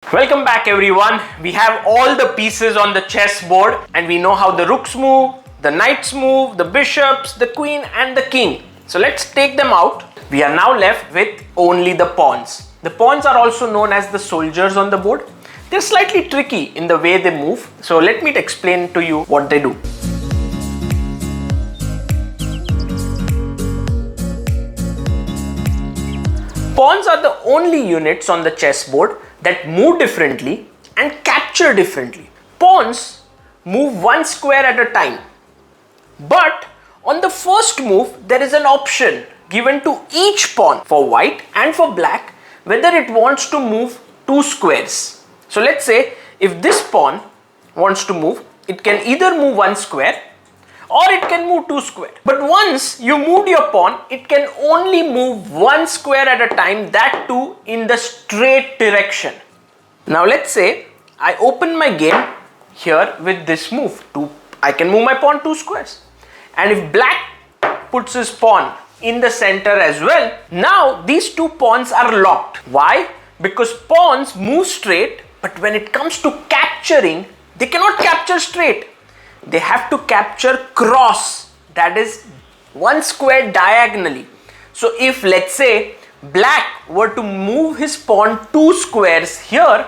Welcome back everyone. We have all the pieces on the chessboard and we know how the rooks move, the knights move, the bishops, the queen and the king. So let's take them out. We are now left with only the pawns. The pawns are also known as the soldiers on the board. They're slightly tricky in the way they move. So let me explain to you what they do. Pawns are the only units on the chessboard that move differently and capture differently. Pawns move one square at a time. But on the first move, there is an option given to each pawn for white and for black whether it wants to move two squares. So let's say if this pawn wants to move, it can either move one square or it can move two squares. But once you moved your pawn, it can only move one square at a time, that too in the straight direction. Now let's say I open my game here with this move. I can move my pawn two squares. And if black puts his pawn in the center as well, now these two pawns are locked. Why? Because pawns move straight, but when it comes to capturing, they cannot capture straight. They have to capture cross, that is one square diagonally. So if let's say black were to move his pawn two squares here,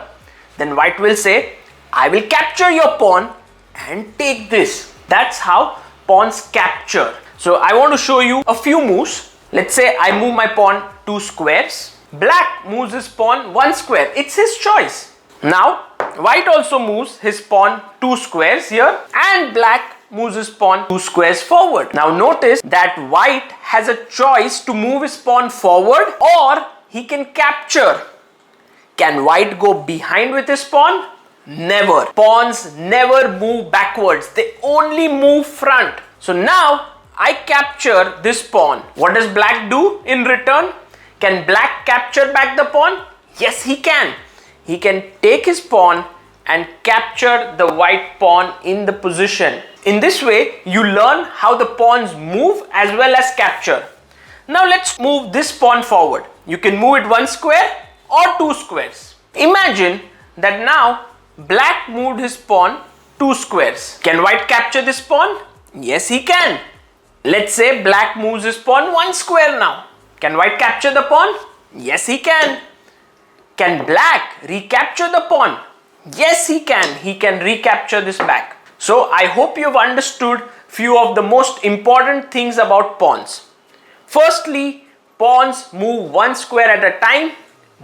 then white will say, I will capture your pawn and take this. That's how pawns capture. So I want to show you a few moves. Let's say I move my pawn two squares. Black moves his pawn one square. It's his choice. Now white also moves his pawn two squares here and black moves his pawn two squares forward. Now notice that white has a choice to move his pawn forward or he can capture. Can white go behind with his pawn? Never. Pawns never move backwards. They only move front. So now I capture this pawn. What does black do in return? Can black capture back the pawn? Yes, he can. He can take his pawn and capture the white pawn in the position. In this way, you learn how the pawns move as well as capture. Now let's move this pawn forward. You can move it one square or two squares. Imagine that now black moved his pawn two squares. Can white capture this pawn? Yes, he can. Let's say black moves his pawn one square now. Can white capture the pawn? Yes, he can. Can black recapture the pawn? Yes, he can. He can recapture this back. So I hope you've understood few of the most important things about pawns. Firstly, pawns move one square at a time.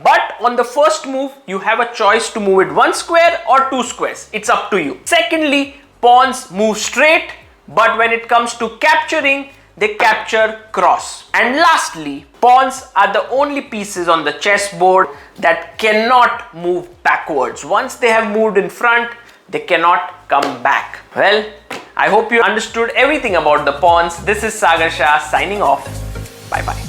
But on the first move, you have a choice to move it one square or two squares. It's up to you. Secondly, pawns move straight. But when it comes to capturing, they capture cross. And lastly, pawns are the only pieces on the chessboard that cannot move backwards. Once they have moved in front, they cannot come back. Well, I hope you understood everything about the pawns. This is Sagar Shah signing off. Bye bye.